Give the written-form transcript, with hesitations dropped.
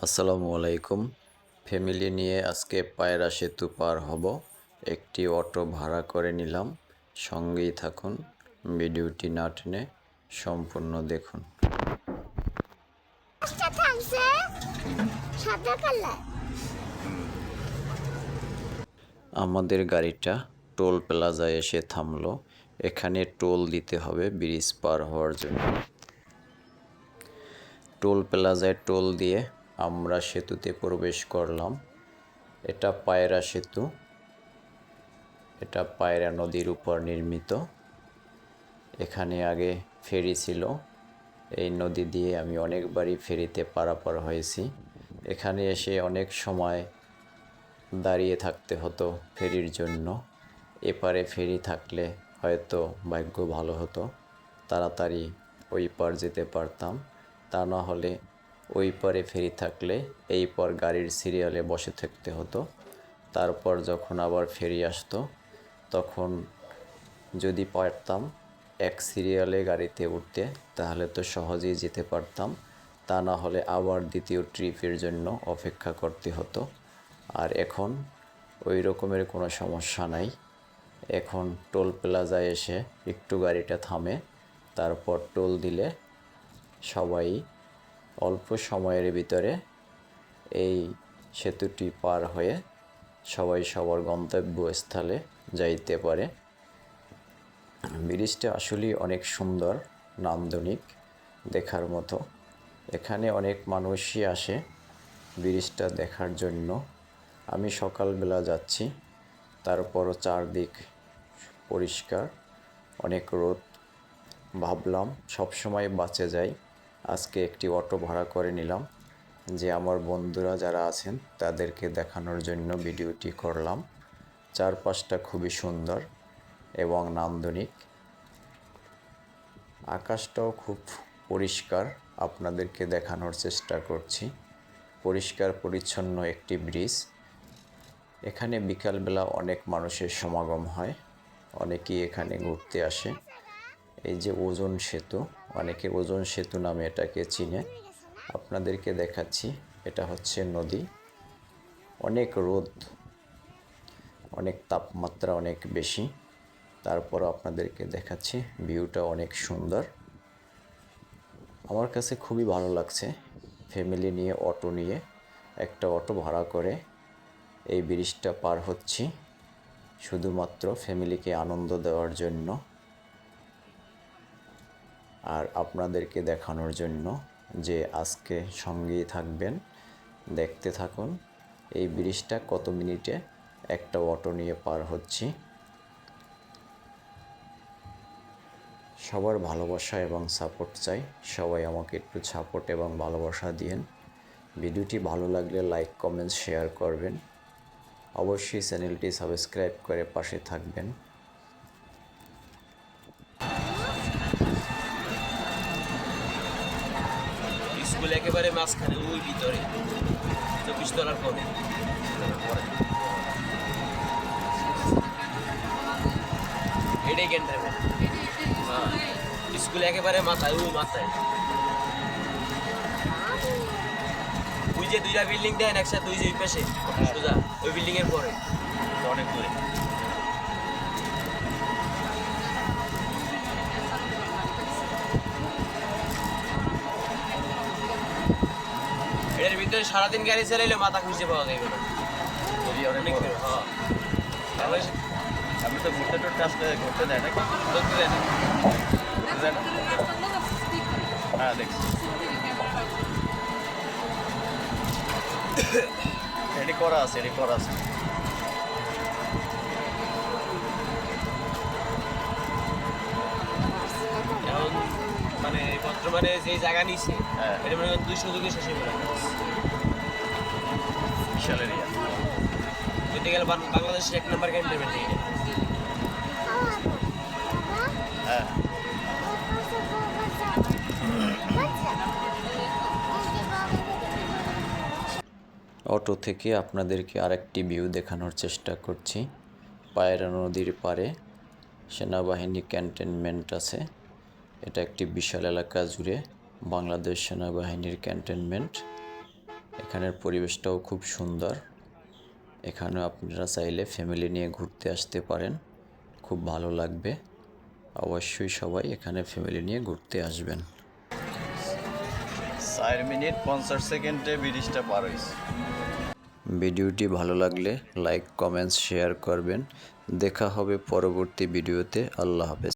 আসসালামু আলাইকুম। ফ্যামিলি নিয়ে আজকে পায়রা সেতু পার হব। একটি অটো ভাড়া করে নিলাম। সঙ্গেই থাকুন, ভিডিওটি না টেনে সম্পূর্ণ দেখুন। আমাদের গাড়িটা টোল প্লাজায় এসে থামলো। এখানে টোল দিতে হবে ব্রিজ পার হওয়ার জন্য। টোল প্লাজায় টোল দিয়ে আমরা সেতুতে প্রবেশ করলাম। এটা পায়রা সেতু। এটা পায়রা নদীর উপর নির্মিত। এখানে আগে ফেরি ছিল। এই নদী দিয়ে আমি অনেকবারই ফেরিতে পারাপার হয়েছি। এখানে এসে অনেক সময় দাঁড়িয়ে থাকতে হতো ফেরির জন্য। এপারে ফেরি থাকলে হয়তো ভাগ্য ভালো হতো, তাড়াতাড়ি ওই পার যেতে পারতাম। তা না হলে ওই পারে ফেরি থাকলে এই পার গাড়ির সিরিয়ালে বসে থাকতে হতো। তারপর যখন আবার ফেরি আসতো তখন যদি পারতাম এক সিরিয়ালে গাড়িতে উঠতে, তাহলে তো সহজেই যেতে পারতাম। তা না হলে আবার দ্বিতীয় ট্রিপের জন্য অপেক্ষা করতে হতো। আর এখন ওই রকমের কোনো সমস্যা নাই। এখন টোল প্লাজায় এসে একটু গাড়িটা থামে, তারপর টোল দিলে সবাই অল্প সময়ের ভিতরে এই সেতুটি পার হয়ে সবাই সবার গন্তব্যস্থলে যাইতে পারে। ব্রিজটা আসলেই অনেক সুন্দর, নান্দনিক, দেখার মতো। এখানে অনেক মানুষই আসে ব্রিজটা দেখার জন্য। আমি সকালবেলা যাচ্ছি, তারপরও চারদিক পরিষ্কার, অনেক রোদ। ভাবলাম সবসময় বাঁচে যাই, আজকে একটি অটো ভাড়া করে নিলাম, যে আমার বন্ধুরা যারা আছেন তাদেরকে দেখানোর জন্য ভিডিওটি করলাম। চারপাশটা খুবই সুন্দর এবং নান্দনিক। আকাশটাও খুব পরিষ্কার, আপনাদেরকে দেখানোর চেষ্টা করছি। পরিষ্কার পরিচ্ছন্ন একটি ব্রিজ। এখানে বিকালবেলা অনেক মানুষের সমাগম হয়, অনেকেই এখানে ঘুরতে আসে। এই যে ওজন সেতু, অনেকে ওজন সেতু নামে এটাকে চিনে। আপনাদেরকে দেখাচ্ছি, এটা হচ্ছে নদী। অনেক রোদ, অনেক তাপমাত্রা অনেক বেশি, তারপরও আপনাদেরকে দেখাচ্ছি ভিউটা অনেক সুন্দর। আমার কাছে খুবই ভালো লাগছে ফ্যামিলি নিয়ে অটো নিয়ে একটা অটো ভাড়া করে এই ব্রিজটা পার হচ্ছি, শুধুমাত্র ফ্যামিলিকে আনন্দ দেওয়ার জন্য আর আপনাদেরকে দেখানোর জন্য যে আজকে সঙ্গেই থাকবেন, দেখতে থাকুন এই ব্রিজটা কত মিনিটে একটা অটো নিয়ে পার হচ্ছি। সবার ভালোবাসা এবং সাপোর্ট চাই, সবাই আমাকে একটু সাপোর্ট এবং ভালোবাসা দিয়েন। ভিডিওটি ভালো লাগলে লাইক, কমেন্ট, শেয়ার করবেন। অবশ্যই চ্যানেলটি সাবস্ক্রাইব করে পাশে থাকবেন। স্কুল একেবারে মাঝখানে ওই ভিতরে 24 তলার পরে এটাই ক্যান্টারমেন্ট। হ্যাঁ, স্কুল একেবারে মাথায়, ওই মাথায় ওই যে দুইটা বিল্ডিং দেন একসাথে, ওই যে ওই পাশে সোজা ওই বিল্ডিং এর পরে অনেক দূরে। এটার ভিতরে সারাদিন গাড়ি চালাইলে মাথা খুঁজে পাওয়া যাবে না। অনেক দূরে। হ্যাঁ, আমি তো ঘুরতে টুরতে আসলে ঘুরতে দেয় নাকি? ধরতে দেয় না। ঘুরতে দেয় না? হ্যাঁ দেখছি। এডি করা আছে, এডি করা আছে। এখন মানে বর্তমানে যে জায়গা নিছে, হ্যাঁ। এটা মনে করেন 200 যুগে শেষে পড়ে বিশাল এরিয়া। বলতে গেলে বাংলাদেশের 1 নম্বর ক্যান্টনমেন্ট এটা। হ্যাঁ। অটো থেকে আপনাদেরকে আরেকটি ভিউ দেখানোর চেষ্টা করছি। পায়রা নদীর পাড়ে সেনাবাহিনী ক্যান্টনমেন্ট আছে। এটা একটি বিশাল এলাকা জুড়ে বাংলাদেশ সেনাবাহিনীর ক্যান্টনমেন্ট। এখানের পরিবেশটাও খুব সুন্দর। এখানেও আপনারা চাইলে ফ্যামিলি নিয়ে ঘুরতে আসতে পারেন, খুব ভালো লাগবে। অবশ্যই সবাই এখানে ফ্যামিলি নিয়ে ঘুরতে আসবেন। 4 মিনিট 50 সেকেন্ডে ব্রিজটা পার হয়েছে। ভিডিওটি ভালো লাগলে লাইক, কমেন্টস, শেয়ার করবেন। দেখা হবে পরবর্তী ভিডিওতে। আল্লাহ হাফেজ।